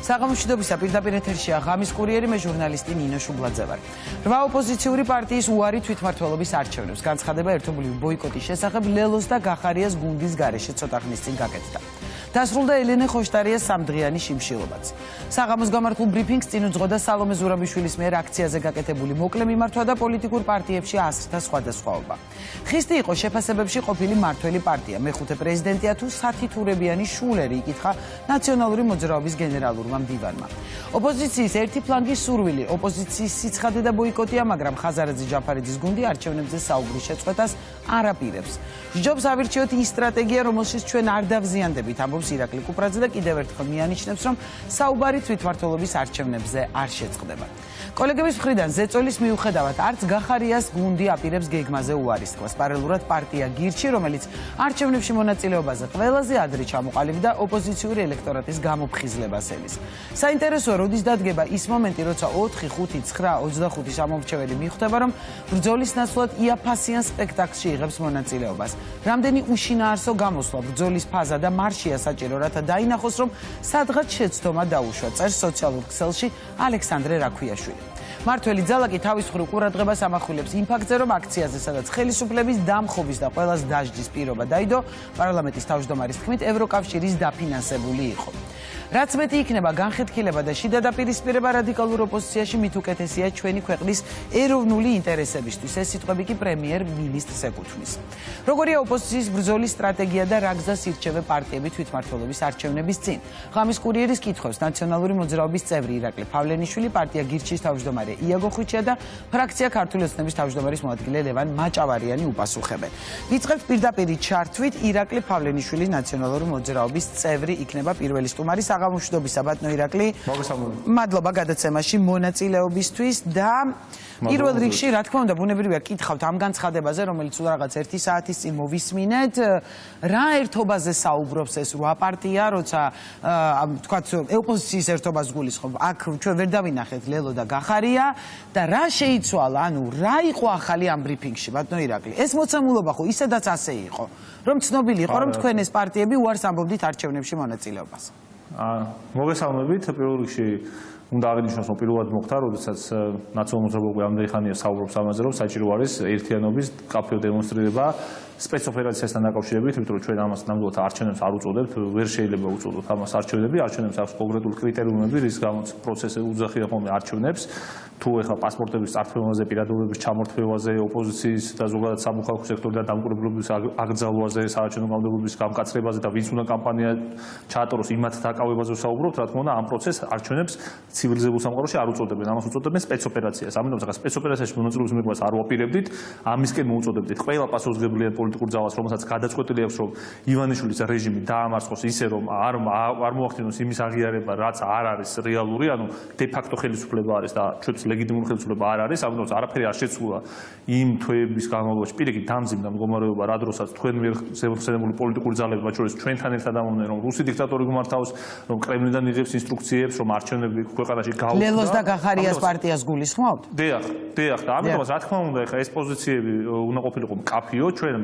საღამოშვიდობისა პირდაპირ ეთერშია ღამის კურიერი, მე ჟურნალისტი ნინო შუბლაძე ვარ. 8 ოპოზიციური პარტიის უარი თვითმმართველობის არჩევნებს განცხადება ერთობლივი ბოიკოტის შესახებ ლელოს და გახარიას გუნდის გარეშე ცოტა ხნის წინ გაკეთდა. დასრულდა ელენე ხოშტარიას სამდღიანი შიმშილობაც. საღამოს გამართულ ბრიფინგს წინ უძღოდა სალომე ზურაბიშვილის მიერ აქციაზე გაკეთებული მოკლე მიმართვა და პოლიტიკურ პარტიებში ასრთა სხვადასხვაობა. ხისტი იყო შეფასებებში ყოფილი მართველი პარტია, მეხუთე პრეზიდენტია თუ სათითურებიანი შულერი, იკითხა ნაციონალური მოძრაობის გენერალურმა მდივანმა. ოპოზიციის ერთი ფლანგის სურვილი, ოპოზიციის სიცხადე და ბოიკოტია, მაგრამ ხაზარაძე ჯაფარიძის გუნდი არჩევნებზე საუბრის შეწყვეტას არ აპირებს. სჯობს ავირჩიოთ ის სტრატეგია, რომელშიც ჩვენ არ დავზიანდებით, ამბობს ირაკლი კუპრაძე და კიდევ ერთხელ მიანიშნებს, რომ საუბარი თვითმმართველობის არჩევნებზე არ შეწყდება. კოლეგების მხრიდან ზეწოლის მიუხედავად არც გახარიას გუნდი აპირებს გეგმაზე უარის თქმას. პარალელურად პარტია გირჩი, რომელიც არჩევნებში მონაწილეობაზე ყველაზე ადრე ჩამოყალიბდა ოპოზიციური ელექტორატის გამოფხიზლებას ელის. საინტერესოა, როდის დადგება ის მომენტი, როცა 4, 5, 9, 25 სამომრჩეველი მიხვდება, რომ ბრძოლის ნაცვლად იაფასიან სპექტაკლში იღებს მონაწილეობას. რამდენი უშინაარსო გამოსვლა, ბრძოლის ფაზა და მარშია საჭირო, რათა დაინახოს, რომ სადღაც შეცდომა დაუშვა, წერს სოციალურ ქსელში ალექსანდრე რაქვიაშვილი. მართველი ძალა კი თავის მხრივ ყურადღებას ამახვილებს იმ ფაქტზე, რომ აქციაზე, სადაც ხელისუფლების დამხობის და ყველას დაждის პირობა დაიდო, პარლამენტის თავმჯდომარის თქმით, ევროკავშირის დაფინანსებული იყო. რაც მეტი იქნება განხეთქილება და შიდა დაპირისპირება რადიკალურ ოპოზიციაში, მით უკეთესია ჩვენი ქვეყნის ეროვნული ინტერესებისთვის. ეს სიტყვები კი პრემიერ-მინისტრს ეკუთვნის. როგორია ოპოზიციის ბრძოლის სტრატეგია და რა გზას ირჩევენ პარტიები თვითმმართველობის არჩევნების წინ? ღამის კურიერის კითხვებს ნაციონალური მოძრაობის წევრი ირაკლი ფავლენიშვილი, პარტია გირჩის თავმჯდომარე იაგო ხვიჩია და ფრაქცია ქართული ოცნების თავმჯდომარის მოადგილე ლევან მაჭავარიანი უპასუხებენ. ვიწყებთ პირდაპირი ჩართვით. ირაკლი ფავლენიშვილი ნაციონალური მოძრაობის წევრი იქნება პირველი სტუმარი. საღამოშვიდობისა ბატონო ირაკლი. მადლობა გადაცემაში მონაწილეობისთვის და პირველ რიგში, რა თქმა უნდა, ბუნებრივია კითხავთ ამ განცხადებაზე, რომელიც რაღაც 1 საათის წინ მოვისმინეთ. რა ერთობაზე საუბრობს ეს 8 პარტია, როცა თქვათ ოპოზიციის ერთობას გულისხმობ. აქ ჩვენ ვერ დავინახეთ ლელო და გახარია და რა შეიცვალა, ანუ რა იყო ახალი ამ ბრიფინგში, ბატონო ირაკლი? ეს მოცემულობა ხო ისედაც ასე იყო, რომ ცნობილი იყო, რომ თქვენ ეს პარტიები უარს ამბობდით არჩევნებში მონაწილეობას. მოგესალმებით. პირველ რიგში უნდა აღინიშნოს, რომ პირველად მოხდა, როდესაც ნაციონალური მოძრაობა ამდენი ხანია საუბრობს ამაზე, რომ საჭირო არის ერთიანობის კაფეო დემონსტრირება სპეცოპერაციასთან დაკავშირებით, იმიტომ რომ ჩვენ ამას ნამდვილად არჩევნებს არ უწოდებთ, ვერ შეიძლება უწოდოთ ამას არჩევნები, არჩევნებს აქვს კონკრეტული კრიტერიუმები, რის გამოც პროცესი უძახია ხოლმე არჩევნებს. თუ ეხლა პასპორტების წარდგენაზე, პირადობების ჩამორთმევაზე, ოპოზიციის და ზოგადად სამოქალაქო სექტორიდან დამკვირვებლობის აკრძალვაზე, საარჩევნო კანონმდებლობის გამკაცრებაზე და ვინც უნდა კამპანია ჩაატაროს იმათ დაკავებაზე ვსაუბრობთ, რა თქმა უნდა, ამ პროცესს არჩევნებს ცივილიზებულ სამყაროში არ უწოდებენ, ამას უწოდებენ სპეცოპერაციას. ამიტომ ახლა სპეცოპერაციაში მონაწილეობის მიღებას არ ვაპირებდით, ამისკენ მოუწოდებდით ყველა პასუხისმგებლიან პოლიტიკურ ძალას, რომელსაც გადაწყვეტილი აქვს, რომ ივანიშვილის რეჟიმი დაამარცხოს ისე, რომ არ მოახდინოს იმის აღიარება, რაც არ არის რეალური, ანუ დე ფაქტო ხელისუფლება არის და ჩვენს ლეგიტიმური ხელისუფლება არ არის, ამიტომ არაფერი არ შეცვლა იმ თვეების განმავლობაში. პირიქით დამძიმდა მდგომარეობა, რა დროსაც თქვენ მიერ ზემოხსენებული პოლიტიკური ძალები, მათ შორის ჩვენთან ერთად ამოვნენ, რომ რუსი დიქტატორი გმართავს, რომ კრემლიდან იღებს ინსტრუქციებს, რომ არჩევნები ქვეყანაში გაუქმდა. ლელოს და გახარიას პარტიას გულისხმობთ? დიახ და ამიტომაც რა თქმა უნდა, ეხლა ეს პოზიციები უნდა ყოფილიყო მკაფიო, ჩვენ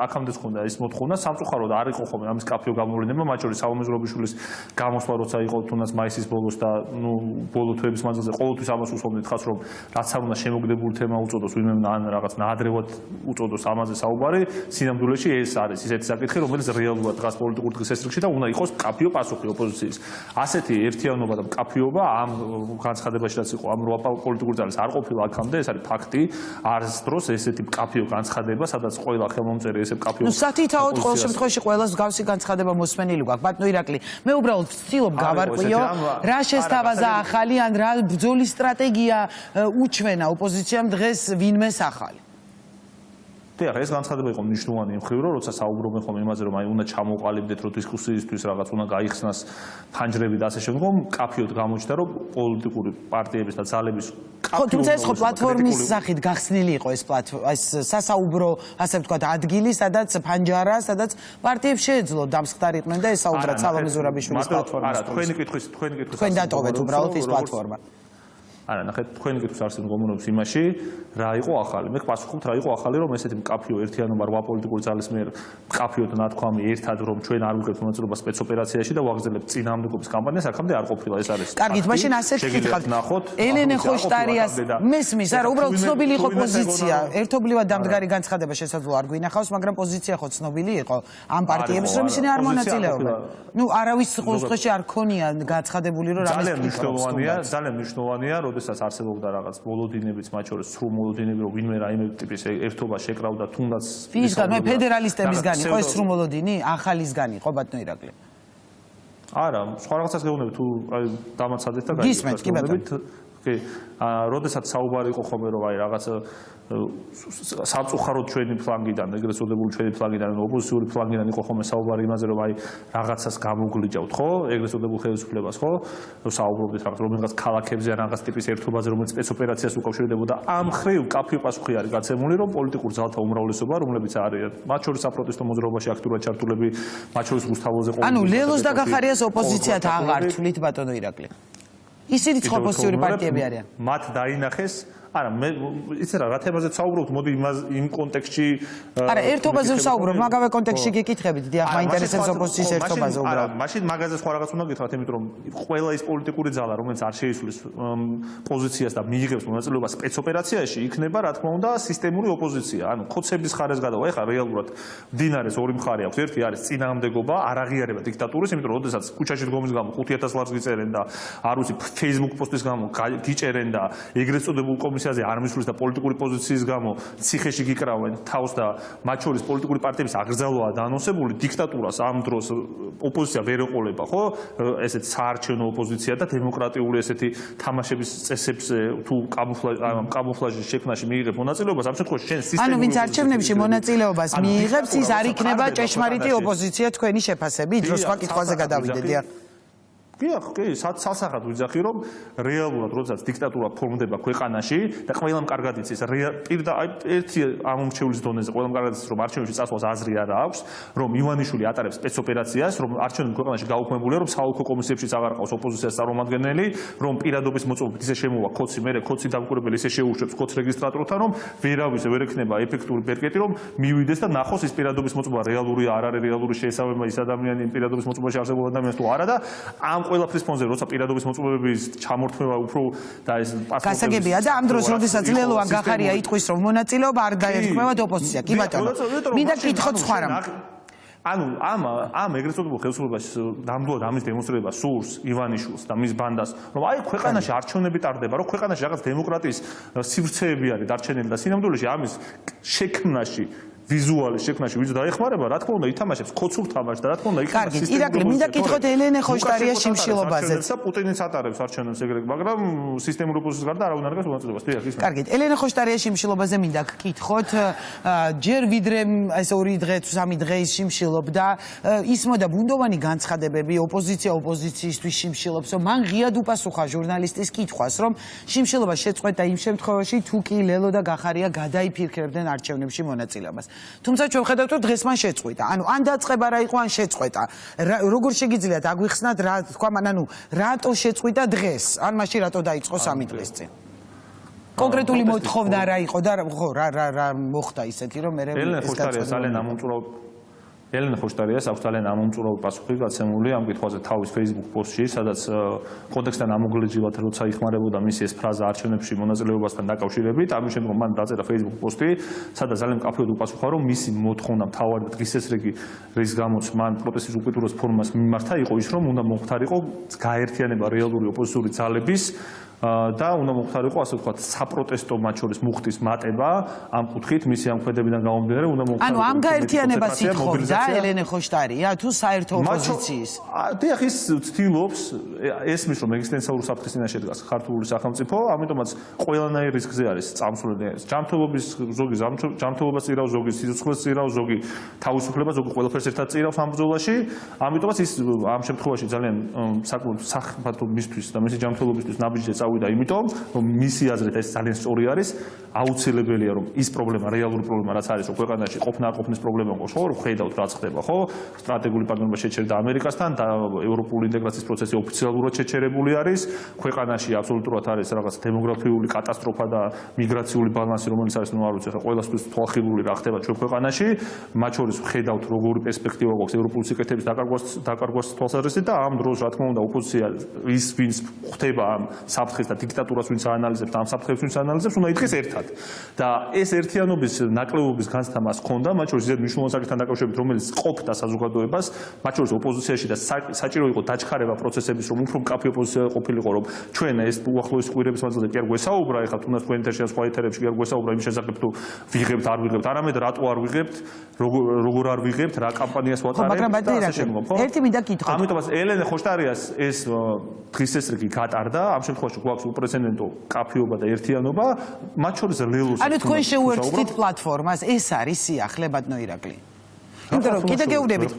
აქამდეც ხონდა ეს მოთხოვნა, სამწუხაროდ არ იყო ხოლმე ამის კაფიო გამოვლინება, მათ შორის სალომე ზურაბიშვილის გამოსვლა, როცა იყო თუნდაც მაისის ბოლოს და ბოლო თვეების მანძილზე ყოველთვის ამას უსვამდით ხას, რომ რაც არ უნდა შემოგდებული თემა უწოდოს, ვინმე ან რაღაც ნაადრევად უწოდოს ამაზე საუბარი, სინამდვილეში ეს არის ისეთი საკითხი, რომელიც რეალურად დღას პოლიტიკურ დღესასწაულში და უნდა იყოს მკაფიო პასუხი ოპოზიციის. ასეთი ერთიანობა და მკაფიობა ამ განცხადებაში რაც იყო ამ 8 პოლიტიკური ძალის არ ყოფილა აქამდე, ეს არის ფაქტი. არც დროს ესეთი მკაფიო განცხადება, სადაც ყველა ხელმომწერი ესე მკაფიო. ნუ სათითაოდ ყოველ შემთხვევაში ყველას მსგავსი განცხადება მოსმენილი გვაქვს. ბატონო ირაკლი, მე უბრალოდ ვცდილობ გავარკვიო, რა შესთავაზა ახალი ან რა ბრძოლის სტრატეგია უჩვენა ოპოზიციამ დღეს ვინმეს ახალი. დიახ, ეს განცხადება იყო მნიშვნელოვანი იმ მხრივ, რომ როცა საუბრობენ ხოლმე იმაზე, რომ აი უნდა ჩამოყალიბდეთ, რომ დისკუსიისთვის რაღაც უნდა გაიხსნას ფანჯრები და ასე შემდგომ, კაფიოდ გამოჩნდა, რომ პოლიტიკური პარტიების და ძალების თუმცა ეს ხო პლატფორმის სახით გახსნილი იყო ეს სასაუბრო, ასე ვთქვათ, ადგილი, სადაც ფანჯარა, სადაც პარტიებს შეეძლო დამსხდარიყვნენ და ესაუბრათ სალომე ზურაბიშვილის პლატფორმას. არა, თქვენი კითხვის თქვენ დატოვეთ უბრალოდ ეს პლატფორმა. არა, ნახეთ, თქვენი კითხვის არსებობა მდგომარეობს იმაში, რა იყო ახალი. მე გპასუხობთ, რა იყო ახალი, რომ ესეთი მკაფიო ერთიანობა 8 პოლიტიკური ძალის მიერ მკაფიოდ ნათქვამი ერთად, რომ ჩვენ არ ვიღებთ მონაწილეობას სპეცოპერაციაში და ვაგრძელებთ წინააღმდეგობის კამპანიას, აქამდე არ ყოფილა ეს არის. კარგით, მაშინ ასეთ გითხავთ. ელენე ხოშტარიას მესმის, არა, უბრალოდ ცნობილი იყო პოზიცია. ერთობლივად დამდგარი განცხადება შესაძლოა არ გვინახავს, მაგრამ პოზიცია ხო ცნობილი იყო ამ პარტიების, რომ ისინი არ მონაწილეობენ. ნუ არავის խոսში არ ქონია გაცხადებული, რომ რამის ძალიან მნიშვნელოვანია, როდესაც არსებობდა რაღაც მოლოდინებიც, მათ შორის სრულ მოლოდინები, რომ ვინმე რაიმე ტიპის ერთობა შეკრავდა, თუნდაც ვისგან, მე ფედერალისტებისგან იყო ეს სრულ მოლოდინი, ახალისგან იყო ბატონო ირაკლი. არა, სხვა რაღაცას გეუბნები თუ დამაცადეთ და გისმენთ, კი ბატონო. კი, როდესაც საუბარი იყო ხოლმე რომ აი რაღაც სამწუხაროდ ჩვენი ფლანგიდან, ეგრეთ წოდებული ჩვენი ფლანგიდან, ოპოზიციური ფლანგიდან იყო ხოლმე საუბარი იმაზე, რომ აი რაღაცას გამოგლიჯავთ, ხო? ეგრეთ წოდებულ ხელისუფლებას, ხო? საუბრობდით რაღაც რომელიღაც ქალაქებზე ან რაღაც ტიპის ერთობაზე, რომელიც სპეცოპერაციას უკავშირდებოდა. ამ ხრივ კაფიო პასუხი არის გაცემული, რომ პოლიტიკურ ძალთა უმრავლესობა, რომლებიც არიან, მათ შორის საპროტესტო მოძრაობაში აქტიურად ჩართულები, მათ შორის რუსთაველზე ყოველდღიურად. ანუ ლელოს და გახარიას ოპოზიციათ აღარ თვლით ბატონო ირაკლი. ისინიც ხო ოპოზიციური პარტიები არიან. მათ დაინახეს არა მე იცი რა თემაზე საუბრობთ მოდი იმ კონტექსტში არა ერთობაზე ვსაუბრობ მაგავე კონტექსტში გიკითხებით დიახ მაინტერესებს ოპოზიციის ერთობაზე უბრალოდ მაშინ მაგაზე სხვა რაღაც უნდა გითხრათ იმიტომ რომ ყველა ის პოლიტიკური ძალა რომელიც არ შეისulis პოზიციას და მიიღებს მონაწილეობას სპეცოპერაციაში იქნება რა თქმა უნდა სისტემური ოპოზიცია ანუ ხოცების ხარეს გადავა ეხლა რეალურად დინარეს ორი მხარე აქვს ერთი არის წინააღმდეგობა არაღიარება დიქტატურის იმიტომ რომ ოდესაც ქუჩაში დგომის გამო 5000 ლარს გიწერენ და არ ვიცი Facebook პოსტის გამო გიჭერენ და ეგრეთ წოდებულ კომისიაზე არ მისulis და პოლიტიკური პოზიციის გამო ციხეში გიკრავენ თავს და მათ შორის პოლიტიკური პარტიების აგრძელვაა დაანონსებული დიქტატურას ამ დროს ოპოზიცია ვერ ეყოლება ხო ესეთ საარჩევნო ოპოზიცია და დემოკრატიული ესეთი თამაშების წესებს თუ კამუფლაჟის შექმნაში მიიღებ მონაწილეობას ამ შემთხვევაში შენ სისტემური ანუ ვინც არჩევნებში მონაწილეობას მიიღებს ის არ იქნება ჭეშმარიტი ოპოზიცია თქვენი შეფასებით რო სხვა კითხვაზე გადავიდეთ დიახ კი, სასახად ვიძახი რომ რეალურად როდესაც დიქტატურა ფორმდება ქვეყანაში და ყველამ კარგად იცის ერთი ამომრჩევლის დონეზე ყველამ კარგად იცის რომ არჩევნებში წასვლას აზრი არ აქვს რომ ივანიშვილი ატარებს სპეცოპერაციას რომ არჩევნები ქვეყანაში გაუქმებულია რომ საოლქო კომისიებშიც აღარ ყავს ოპოზიციას წარმომადგენელი რომ პირადობის მოწმობით ისე შემოვა ქოცი მერე ქოცი დამკვირვებელი ისე შეუშვებს ქოც რეგისტრატორთან რომ ვერავის ვერ ექნება ეფექტური პერკეტი რომ მივიდეს და ნახოს ის პირადობის მოწმობა რეალურია არ არის რეალური შეესაბამება ის ადამიანი პირადობის მოწმობაში არსებულ ადამიანს თუ არა და ამ ყველაფრის ფონზე როცა პირადობის მოწმობების ჩამორთმევა უფრო და ეს გასაგებია და ამ დროს როდესაც ლელო ან გახარია იტყვის რომ მონაწილეობა არ გაერთქმევათ ოპოზიცია კი ბატონო მინდა კითხოთ სხვა რამ ანუ ამ ეგრეთ წოდებულ ხელისუფლებას ნამდვილად ამის დემონსტრირება სურს ივანიშვილს და მის ბანდას რომ აი ქვეყანაში არჩევნები ტარდება რომ ქვეყანაში რაღაც დემოკრატიის სივრცეები არის დარჩენილი და სინამდვილეში ამის შექმნაში ვიზუალის შექმნაში ვინც დაეხმარება, რა თქმა უნდა, ითამაშებს ქოცურ თამაშს და რა თქმა უნდა, იქნება სისტემური. კარგი, ირაკლი, მინდა კითხოთ ელენე ხოშტარიას შიმშილობაზე. პუტინიც ატარებს არჩევნებს ეგრეთ, მაგრამ სისტემური ოპოზიციის გარდა არავინ არ გას მონაწილეობას. დიახ, ის. კარგით, ელენე ხოშტარიას შიმშილობაზე მინდა გკითხოთ. ჯერ ვიდრე ეს ორი დღე თუ სამი დღე ის შიმშილობდა, ისმოდა ბუნდოვანი განცხადებები, ოპოზიცია ოპოზიციისთვის შიმშილობს, რომ მან ღიად უპასუხა ჟურნალისტის კითხვას, რომ შიმშილობა შეწყვეტა იმ შემთხვევაში, თუ კი ლელო და გახარია გადაიფიქრებდნენ არჩევნებში მონაწილეობას. თუმცა ჩვენ ვხედავთ რომ დღეს მან შეწყვიტა. ანუ ან დაწყება რა იყო ან შეწყვეტა. როგორ შეგიძლიათ აგვიხსნათ რა თქვა მან ანუ რატო შეწყვიტა დღეს? ან მაშინ რატო დაიწყო 3 დღეს წინ? კონკრეტული მოთხოვნა რა იყო და ხო რა მოხდა ისეთი რომ მე ელენე ხოშტარიას ძალიან ამომწურავ ელენე ხოშტარიას აქვს ძალიან ამომწურავი პასუხი გაცემული ამ კითხვაზე თავის Facebook პოსტში, სადაც კონტექსტთან ამოგლეჯილად როცა იხმარებოდა მისი ეს ფრაზა არჩევნებში მონაწილეობასთან დაკავშირებით, ამის შემდგომ მან დაწერა Facebook პოსტი, სადაც ძალიან მკაფიოდ უპასუხა, რომ მისი მოთხოვნა მთავარი დღესასრიგი, რის გამოც მან პროტესტის უკიდურეს ფორმას მიმართა, იყო ის, რომ უნდა მოხდარიყო გაერთიანება რეალური ოპოზიციური ძალების და უნდა მოხდარიყო ასე ვთქვათ საპროტესტო მათ შორის მუხტის მატება ამ კუთხით მისი ამ ქმედებიდან გამომდინარე უნდა მოხდარიყო ანუ ამ გაერთიანებას ითხოვდა ელენე ხოშტარია თუ საერთო ოპოზიციის დიახ ის ცდილობს ესმის რომ ეგზისტენციალური საფრთხის წინაშე დგას ქართული სახელმწიფო ამიტომაც ყველანაირ რისკზე არის წამსვლელი ჯანმრთელობის ზოგი ჯანმრთელობას წირავს ზოგი სიცოცხლეს წირავს ზოგი თავისუფლებას ზოგი ყველაფერს ერთად წირავს ამ ბრძოლაში ამიტომაც ის ამ შემთხვევაში ძალიან საკმაოდ სახმართ მისთვის და მისი ჯანმრთელობისთვის ნაბიჯზე წავიდა, იმიტომ რომ მისი აზრით ეს ძალიან სწორი არის, აუცილებელია რომ ის პრობლემა, რეალური პრობლემა რაც არის, რომ ქვეყანაში ყოფნა არ ყოფნის პრობლემა ყოს, ხო, რომ ხედავთ რაც ხდება, ხო? სტრატეგიული პარტნიორობა შეჩერდა ამერიკასთან და ევროპული ინტეგრაციის პროცესი ოფიციალურად შეჩერებული არის. ქვეყანაში აბსოლუტურად არის რაღაც დემოგრაფიული კატასტროფა და მიგრაციული ბალანსი, რომელიც არის, ნუ არ ვიცი, ხა ყველასთვის თვალხილული რა ხდება ჩვენ ქვეყანაში. მათ შორის ხედავთ როგორი პერსპექტივა გვაქვს ევროპული სიკეთების დაკარგვას თვალსაზრისით და ამ დროს რა თქმა უნდა ოპოზიცია ის ვინც ხდება ამ საფრთხეს და დიქტატურას ვინც აანალიზებს და ამ საფრთხებს ვინც აანალიზებს, უნდა ითქეს ერთად. და ეს ერთიანობის ნაკლებობის განცდა მას ჰქონდა, მათ შორის ისეთ მნიშვნელოვან საკითხთან დაკავშირებით, რომელიც ყოფდა საზოგადოებას, მათ შორის ოპოზიციაში და საჭირო იყო დაჩქარება პროცესების, რომ უფრო მკაფიო პოზიცია ყოფილიყო, რომ ჩვენ ეს უახლოესი კვირების მანძილზე კი არ გვესაუბრა, ეხლა თუნდაც თქვენ ეთერში ან სხვა ეთერებში კი არ გვესაუბრა იმ შესახებ, თუ ვიღებთ არ ვიღებთ, არამედ რატო არ ვიღებთ, როგორ არ ვიღებთ, რა კამპანიას ვატარებთ და ასე შემდგომ, ხო? ერთი მინდა კითხო. ამიტომაც ელენე ხოშტარიას ეს დღესასწრგი გატარდა, ამ შემთხვევაში გვაქვს უპრეცედენტო კაფეობა და ერთიანობა, მათ შორის ლელოს. ანუ თქვენ შეუერთდით პლატფორმას, ეს არის სიახლე ბატონო ირაკლი. იმიტომ რომ კიდე გეუბნებით.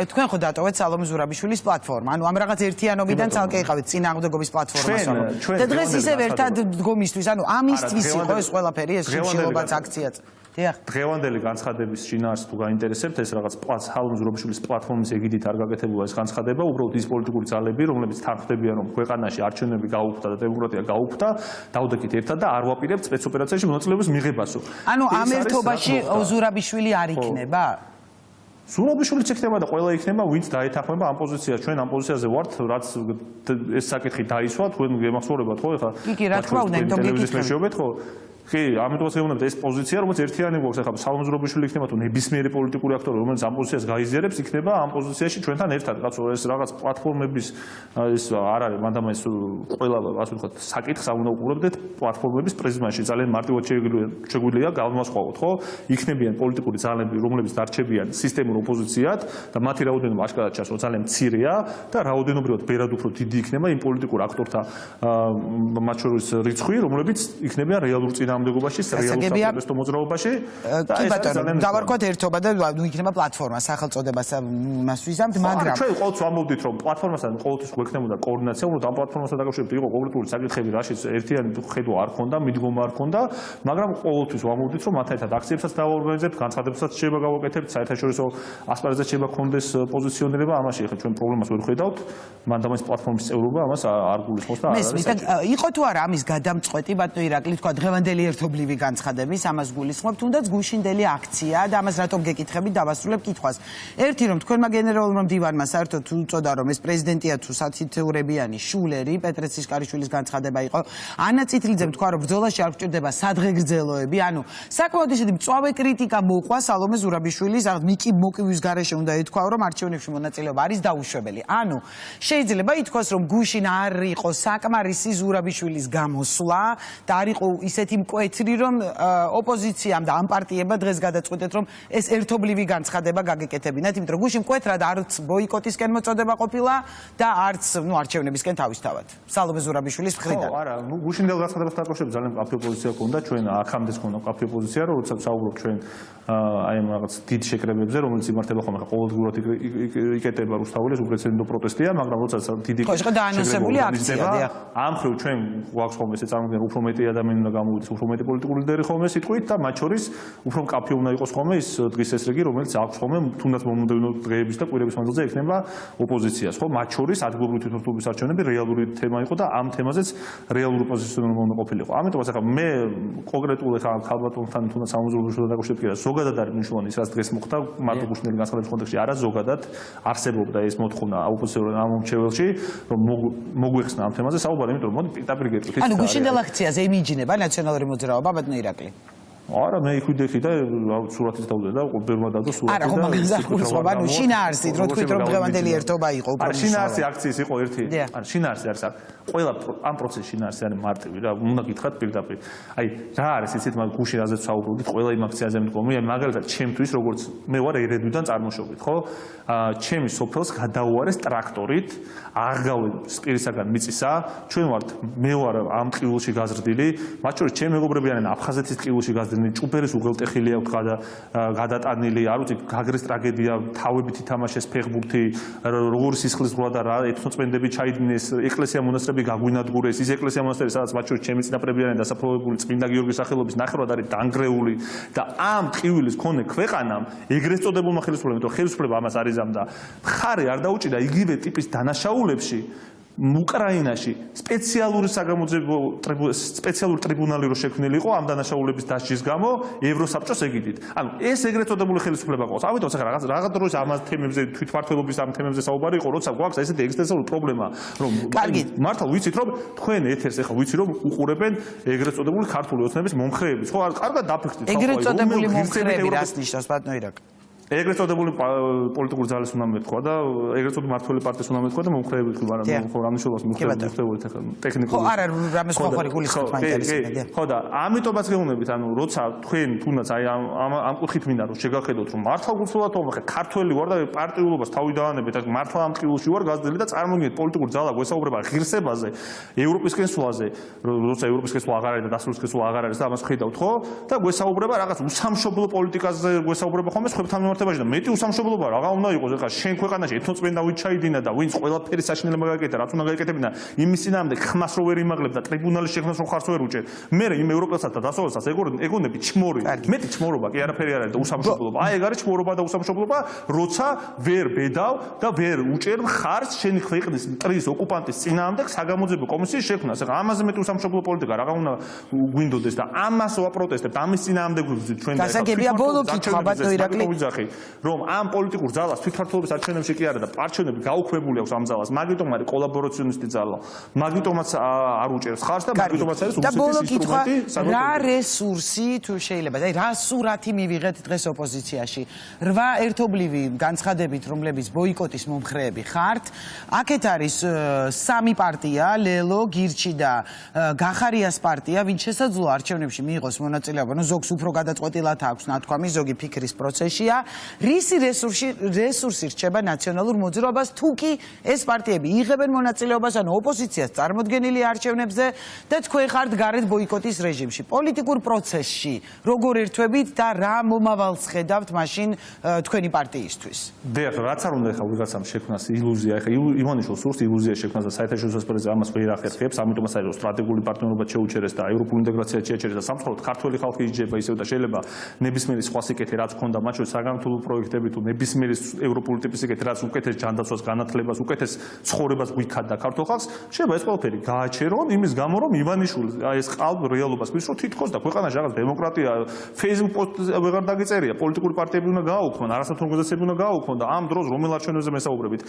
თქვენ ხო დატოვეთ სალომე ზურაბიშვილის პლატფორმა, ანუ ამ რაღაც ერთიანობიდან ცალკე იყავით წინააღმდეგობის პლატფორმას. და დღეს ისევ ერთად დგომისთვის, ანუ ამისთვის იყო ეს ყველაფერი, ეს შეხებაც აქციაც. დღევანდელი განცხადების შინაარსს თუ გაინტერესებთ, ეს რაღაც სალომე ზურაბიშვილის პლატფორმის ეგიდით არ გაკეთებულა ეს განცხადება, უბრალოდ ის პოლიტიკური ძალები, რომლებიც თანხმდებიან, რომ ქვეყანაში არჩევნები გაუქმდა და დემოკრატია გაუქმდა, დავდექით ერთად და არ ვაპირებთ სპეცოპერაციაში მონაწილეობის მიღებასო. ანუ ამ ერთობაში ზურაბიშვილი არ იქნება? ზურაბიშვილიც იქნება და ყველა იქნება, ვინც დაეთანხმება ამ პოზიციას. ჩვენ ამ პოზიციაზე ვართ, რაც ეს საკითხი დაისვა, თქვენ გემახსოვრებათ ხო ეხლა? კი, რა თქმა უნდა, იმიტომ გეკითხებით ხო? კი, ამიტომაც გეუბნებით ეს პოზიცია, რომელიც ერთიანი გვაქვს, ეხლა სალომე ზურაბიშვილი იქნება თუ ნებისმიერი პოლიტიკური აქტორი, რომელიც ამ პოზიციას გაიზიარებს, იქნება ამ პოზიციაში ჩვენთან ერთად. კაცო, ეს რაღაც პლატფორმების ეს არ არის, მანდამაის ყველა, ასე ვთქვათ, საკითხს უნდა უყურებდეთ პლატფორმების პრიზმაში. ძალიან მარტივად შეგვიძლია გავმასხვაოთ, ხო? იქნებიან პოლიტიკური ძალები, რომლებიც დარჩებიან სისტემურ ოპოზიციად და მათი რაოდენობა აშკარად ჩანს, რომ ძალიან მცირეა და რაოდენობრივად ბერად უფრო დიდი იქნება იმ პოლიტიკურ აქტორთა მათ შორის რიცხვი, რომლებიც იქნებიან რეალურ წინააღმდეგობაში, რეალურ საპროტესტო მოძრაობაში. კი ბატონო, დავარქვათ ერთობა და ნუ იქნება პლატფორმა სახელწოდებას მას ვიზამთ, მაგრამ ჩვენ ყოველთვის ამბობდით, რომ პლატფორმასთან ყოველთვის გვექნებოდა კოორდინაცია, რომ ამ პლატფორმასთან დაკავშირებით იყო კონკრეტული საკითხები, რაშიც ერთიანი ხედვა არ ქონდა, მიდგომა არ ქონდა, მაგრამ ყოველთვის ამბობდით, რომ მათთან ერთად აქციებსაც დავაორგანიზებთ, განცხადებებსაც შეიძლება გავაკეთებთ, საერთაშორისო ასპარეზზე შეიძლება ქონდეს პოზიციონირება, ამაში ახლა ჩვენ პრობლემას ვერ ხედავთ, მანდამაის პლატფორმის წევრობა ამას არ გულისხმობს და არ არის. იყო თუ არა ამის გადამწყვეტი ბატონო ირაკლი, თქვა დღევანდელი ერთობლივი განცხადების, ამას გულისხმობ, თუნდაც გუშინდელი აქცია და ამას რატომ გეკითხებით, დავასრულებ კითხვას. ერთი რომ თქვენმა გენერალურმა მდივანმა საერთოდ უწოდა რომ ეს პრეზიდენტია თუ საცითეურებიანი შულერი, პეტრე ცისკარიშვილის განცხადება იყო. ანა წითლიძემ თქვა რომ ბრძოლაში არ გვჭირდება სადღეგრძელოები, ანუ საკმაოდ ისეთი მწვავე კრიტიკა მოყვა სალომე ზურაბიშვილის, მიკი მოკივის გარეშე უნდა ეთქვა რომ არჩევნებში მონაწილეობა არის დაუშვებელი. ანუ შეიძლება ითქვას რომ გუშინ არ იყო საკმარისი ზურაბიშვილის გამოსვლა და არ იყო ისეთი მკვეთრი რომ ოპოზიციამ და ამ პარტიებმა დღეს გადაწყვეტეთ რომ ეს ერთობლივი განცხადება გაგეკეთებინათ, იმიტომ რომ გუშინ მკვეთრად არც ბოიკოტისკენ მოწოდება ყოფილა და არც არჩევნებისკენ თავისთავად. სალომე ზურაბიშვილის მხრიდან. ხო, არა, გუშინდელ განცხადებას დაკავშირებით ძალიან მკაფიო პოზიცია ჰქონდა, ჩვენ აქამდე ჰქონდა მკაფიო პოზიცია, როდესაც საუბრობ ჩვენ აი ამ რაღაც დიდ შეკრებებზე, რომელიც იმართება ხოლმე ყოველდღურად იკეტება რუსთაველის უპრეცედენტო პროტესტია, მაგრამ როდესაც დიდი ხო, და ანონსებული აქცია. ამ მხრივ ჩვენ გვაქვს ხოლმე ესე წარმოგიდგენთ, უფრო მეტი ადამიანი უნდა გამოვიდეს, უფრო მეტი პოლიტიკური ლიდერი ხოლმე სიტყვით და მათ შორის უფრო მკაფიო უნდა იყოს ხოლმე ის დღის ესრიგი, რომელიც აქვს ხოლმე თუნდაც მომდევნო დღეების და კვირების მანძილზე ექნება ოპოზიციას, ხო? მათ შორის ადგილობრივი თვითმმართველობის არჩევნები რეალური თემა იყო და ამ თემაზეც რეალური პოზიციონირება უნდა ყოფილიყო. ამიტომაც ახლა მე კონკრეტულ ახლა ქალბატონთან თუნდაც სამუზრობაშვილთან დაკავშირებით კიდე ზოგადად არის მნიშვნელოვანი ის, რაც დღეს მოხდა მარტო გუშინდელი განცხადების კონტექსტში, არა ზოგადად არსებობდა ეს მოთხოვნა ოპოზიციურ ამომრჩეველში, რომ მოგვეხსნა ამ თემაზე საუბარი, იმიტომ რომ მოდი პირდაპირ გეტყვით. ანუ გუშინდელ აქციაზე იმიჯნება ნაციონალური მოძრაობა ბატონო ირაკლი. არა, მე იქვიდექი და სურათიც დავდე და ბერმა დადო სურათი და არა, ხო, მაგას არ გულისხმობ, ანუ შინაარსით, რო თქვით რომ დღევანდელი ერთობა იყო უფრო არა, შინაარსი აქციის იყო ერთი. არა, შინაარსი არის ყველა ამ პროცესში შინაარსი არის მარტივი რა, უნდა გითხრათ პირდაპირ. აი, რა არის იცით, მაგ გუშინაზე ვსაუბრობდით, ყველა იმ აქციაზე მდგომი, მაგალითად, ჩემთვის როგორც მე ვარ ერედვიდან წარმოშობით, ხო? ჩემი სოფელს გადაუარეს ტრაქტორით, აღგავენ სპირისაგან მიწისა, ჩვენ ვართ მე ვარ ამ ტყიულში გაზრდილი, მათ შორის ჩემი მეგობრები არიან აფხაზეთის ტყიულში გაზრდილი. გადაძნილი, ჭუბერის უღელტეხილი აქვს გადატანილი, არ ვიცი, გაგრის ტრაგედია, თავებით ითამაშეს ფეხბურთი, როგორი სისხლის ზღვა და რა ეთნოწმენდები ჩაიდგინეს, ეკლესია მონასტრები გაგვინადგურეს, ის ეკლესია მონასტერი, სადაც მათ შორის ჩემი წინაპრები არიან დასაფლავებული წმინდა გიორგის სახელობის ნახევრად არის დანგრეული და ამ ტყივილის მქონე ქვეყანამ ეგრეთ წოდებულმა ხელისუფლებამ, იმიტომ ხელისუფლება ამას არიზამდა, მხარე არ დაუჭირდა იგივე ტიპის დანაშაულებში უკრაინაში სპეციალური ტრიბუნალი რო შექმნილი იყო ამ დანაშაულების დასჯის გამო ევროსაბჭოს ეგიდით. ანუ ეს ეგრეთ წოდებული ხელისუფლება ყავს. ამიტომ ახლა რაღაც დროს ამას თემებზე თვითმმართველობის ამ თემებზე საუბარი იყო, როცა გვაქვს ესეთი ეგზისტენციალური პრობლემა, რომ მართლა ვიცით რომ თქვენ ეთერს ახლა ვიცით რომ უყურებენ ეგრეთ წოდებული ქართული ოცნების მომხრეებიც, ხო? კარგად დაფიქრდით. ეგრეთ წოდებული მომხრეები რას ნიშნავს, ბატონო ირაკლი? ეგრეთ წოდებული პოლიტიკური ძალის უნდა მეთქვა და ეგრეთ წოდებული მმართველი პარტიის უნდა მეთქვა და მომხრეები თქვი, მაგრამ ხო რამიშობას მიხვდებით ახლა ტექნიკურად. ხო, არა, რამე სხვა ხარი გულისხმობთ მაინტერესებია. ხო და ამიტომაც გეუბნებით, ანუ როცა თქვენ თუნდაც აი ამ კუთხით მინდა რომ შეგახედოთ რომ მართლა გულწრფელად ხე ქართველი ვარ და პარტიულობას თავი დავანებეთ, აი მართლა ამ ტყიულში ვარ გაზრდილი და წარმოგიდგენთ პოლიტიკური ძალა გვესაუბრება ღირსებაზე, ევროპისკენ სვლაზე, როცა ევროპისკენ სვლა აღარ არის და დასავლეთისკენ სვლა აღარ არის და ამას ხედავთ, ხო? და გვესაუბრება რაღაც უსამშობლო პოლიტიკაზე გვესაუბრება ხოლმე სხვებთან და მეტი უსამშობლობა რა უნდა იყოს ახლა შენ ქვეყანაში ეთნოწმენდა ვინ ჩაიდინა და ვინც ყველაფერი საშინელება გააკეთა რაც უნდა გააკეთებინა იმის წინააღმდეგ ხმას რო ვერ იმაღლებ და ტრიბუნალის შექმნას რო ხარს ვერ უჭერ მე იმ ევროპელსაც და დასავლეთსაც ეგონები ჩმორი მეტი ჩმორობა კი არაფერი არ არის და უსამშობლობა აი ეგ არის ჩმორობა და უსამშობლობა როცა ვერ ბედავ და ვერ უჭერ ხარს შენი ქვეყნის მტრის ოკუპანტის წინააღმდეგ საგამოძიებო კომისიის შექმნას ახლა ამაზე მეტი უსამშობლო პოლიტიკა რა უნდა გვინდოდეს და ამას ვაპროტესტებთ ამის წინააღმდეგ გვიგზით ჩვენ და გასაგებია ბოლო კითხვა ბატონო ირაკლი რომ ამ პოლიტიკურ ძალას თვითმმართველობის არჩევნებში კი არა და არჩევნები გაუქმებული აქვს ამ ძალას, მაგიტომ არის კოლაბორაციონისტი ძალა. მაგიტომაც არ უჭერს ხარს და მაგიტომაც არის უსაფრთხო ინსტრუმენტი. რა რესურსი თუ შეიძლება, აი რა სურათი მივიღეთ დღეს ოპოზიციაში? 8 ერთობლივი განცხადებით, რომლებიც ბოიკოტის მომხრეები ხართ. აქეთ არის 3 პარტია, ლელო, გირჩი და გახარიას პარტია, ვინც შესაძლოა არჩევნებში მიიღოს მონაწილეობა. ნუ ზოგს უფრო გადაწყვეტილად აქვს ნათქვამი, ზოგი ფიქრის პროცესია. რისი რესურსი რჩება ნაციონალურ მოძრაობას თუ კი ეს პარტიები იღებენ მონაწილეობას ანუ ოპოზიციას წარმოდგენილი არჩევნებზე და თქვენ ხართ გარეთ ბოიკოტის რეჟიმში პოლიტიკურ პროცესში როგორ ერთვებით და რა მომავალს ხედავთ მაშინ თქვენი პარტიისთვის დიახ რაც არ უნდა ახლა ვიღაცამ შექმნას iluzia ახლა ივანიშვილს სურს iluzia შექმნას და საერთაშორისო ასპარეზზე ამას ვერ ახერხებს ამიტომაც არის რომ სტრატეგიული პარტნიორობა შეუჩერეს და ევროპული ინტეგრაცია შეაჩერეს და სამწუხაროდ ქართველი ხალხი იჯება ისევ და შეიძლება ნებისმიერი სხვა სიკეთე რაც ქონდა მათ შორის საგამართლო პროექტები თუ ნებისმიერი ევროპული ტიპის სიკეთე რაც უკეთეს ჯანდაცვას განათლებას უკეთეს ცხოვრებას გვიქადდა ქართულ ხალხს შეიძლება ეს ყველაფერი გააჩერონ იმის გამო რომ ივანიშვილი ეს ყალბ რეალობას გვის რომ თითქოს და ქვეყანაში რაღაც დემოკრატია Facebook პოსტზე ვეღარ დაგეწერია პოლიტიკური პარტიები უნდა გააუქმონ არასამთავრობო ორგანიზაციები უნდა გააუქმონ და ამ დროს რომელ არჩევნებზე მესაუბრებით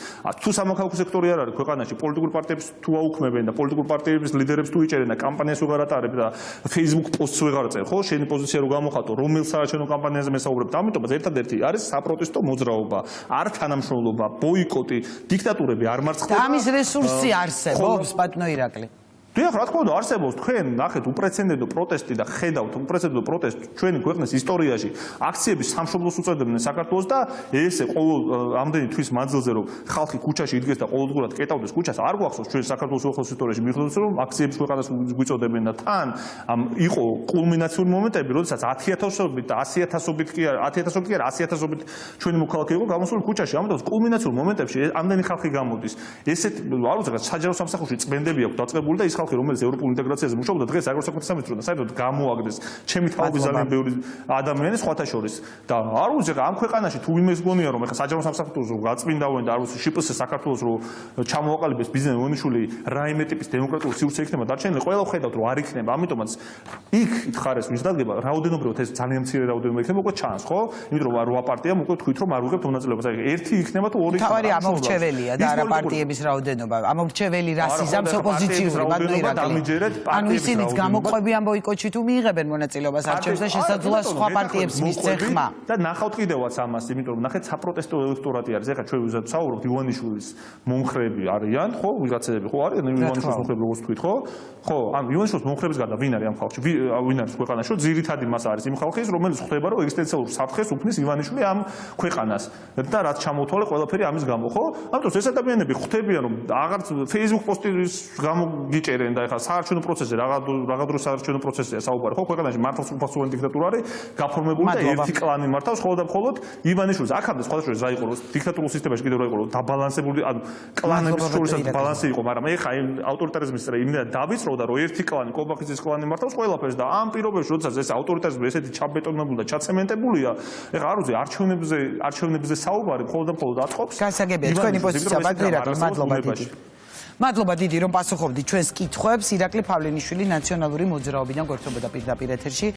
თუ სამოქალაქო სექტორი არ არის ქვეყანაში პოლიტიკური პარტიებს თუ აუქმებენ და პოლიტიკური პარტიების ლიდერებს თუ იჭერენ და კამპანიას ვეღარ ატარებ და Facebook პოსტს ვეღარ წერ ხო შენი პოზიცია რო გამოხატო რომელ საარჩევნო კამპანიაზე მესაუბრებთ ამიტომაც ერთადერთი არის საპროტესტო მოძრაობა არ თანამშრომლობა ბოიკოტი დიქტატურები არ მარცხდება და ამის რესურსი არსებობს ბატონო ირაკლი დიახ, რა თქმა უნდა, არსებობს თქვენ ნახეთ უპრეცედენტო პროტესტი და ხედავთ უპრეცედენტო პროტესტს ჩვენი ქვეყნის ისტორიაში აქციების სამშობლოს უწოდებდნენ საქართველოს და ესე ყოველ ამდენი თვის მანძილზე რომ ხალხი ქუჩაში იდგეს და ყოველდღურად კეტავდეს ქუჩას არ გვახსოვს ჩვენ საქართველოს უახლოეს ისტორიაში მიხვდეთ რომ აქციების ქვეყანას გვიწოდებენ და თან იყო კულმინაციური მომენტები როდესაც 10000-ობით და 100000-ობით კი არა 10000-ობით კი არა 100000-ობით ჩვენი მოქალაქე იყო გამოსული ქუჩაში ამიტომ კულმინაციურ მომენტებში ამდენი ხალხი გამოდის ესეთ არ ვიცი რა საჯარო სამსახურში წმენდები აქვს დაწყებული და ხალხი რომელიც ევროპულ ინტეგრაციაზე მუშაობდა დღეს აგროსაკუთრების სამინისტროდან და საერთოდ გამოაგდეს ჩემი თაობის ძალიან ბევრი ადამიანი სხვათა შორის და არ ვიცი ამ ქვეყანაში თუ იმეს გონია რომ ეხა საჯარო სამსახურს რო გაწმინდავენ და არ ვიცი შპს საქართველოს რო ჩამოაყალიბეს ბიზნეს მონიშული რაიმე ტიპის დემოკრატიული სივრცე იქნება დარჩენილი ყველა ხედავთ რომ არ იქნება ამიტომაც იქ ითხარეს ვის დადგება რაოდენობრივად ეს ძალიან მცირე რაოდენობა იქნება უკვე ჩანს ხო იმიტომ რომ 8 პარტია უკვე თქვით რომ არ უღებთ მონაწილეობას აი ერთი იქნება თუ ორი თავარი ამორჩეველია და არა პარტიების რაოდენობა ამორჩეველი რასიზამს ოპოზიციური ანუ ისინიც გამოყვებიან ბოიკოტში თუ მიიღებენ მონაწილეობას არჩევნებზე შესაძლოა სხვა პარტიებს მისცენ ხმა და ნახავთ კიდევაც ამას იმიტომ რომ ნახეთ საპროტესტო ელექტორატი არის ეხლა ჩვენ ვიზავთ საუბრობთ ივანიშვილის მომხრეები არიან ხო ვიღაცები ხო არიან ივანიშვილის მომხრეები როგორც თქვით ხო ან ივანიშვილის მომხრეების გარდა ვინ არის ამ ხალხში ვინ არის ქვეყანაში ძირითადი მასა არის იმ ხალხის რომელიც ხვდება რომ ეგზისტენციალურ საფრთხეს უქმნის ივანიშვილი ამ ქვეყანას და რაც ჩამოთვალე ყველაფერი ამის გამო ხო ამიტომ ეს ადამიანები ხვდებიან რომ აღარც Facebook პოსტის გამო გიჭერენ წერენ და ეხლა საარჩევნო პროცესზე რაღაც დროს საარჩევნო პროცესია საუბარი ხო ქვეყანაში მართავს უფასოვანი დიქტატურა არის გაფორმებული და ერთი კლანი მართავს ხოლმე და მხოლოდ ივანიშვილს აქამდე სხვადასხვა რა იყო დიქტატურულ სისტემაში კიდევ რა იყო დაბალანსებული ანუ კლანების შორისაც ბალანსი იყო მაგრამ ეხლა იმ ავტორიტარიზმის წრე იმდენად დავიწყდა რომ ერთი კლანი კობახიძის კლანი მართავს ყველაფერს და ამ პირობებში როდესაც ეს ავტორიტარიზმი ესეთი ჩაბეტონებული და ჩაცემენტებულია ეხლა არ უძე არჩევნებზე საუბარი მხოლოდ და მხოლოდ აწყობს გასაგებია თქვენი პოზიცია ბაგრირაკი მადლობა დიდი მადლობა დიდი რომ პასუხობდით ჩვენს კითხვებს ირაკლი ფავლენიშვილი ნაციონალური მოძრაობიდან გვერდთობოდა პირდაპირ ეთერში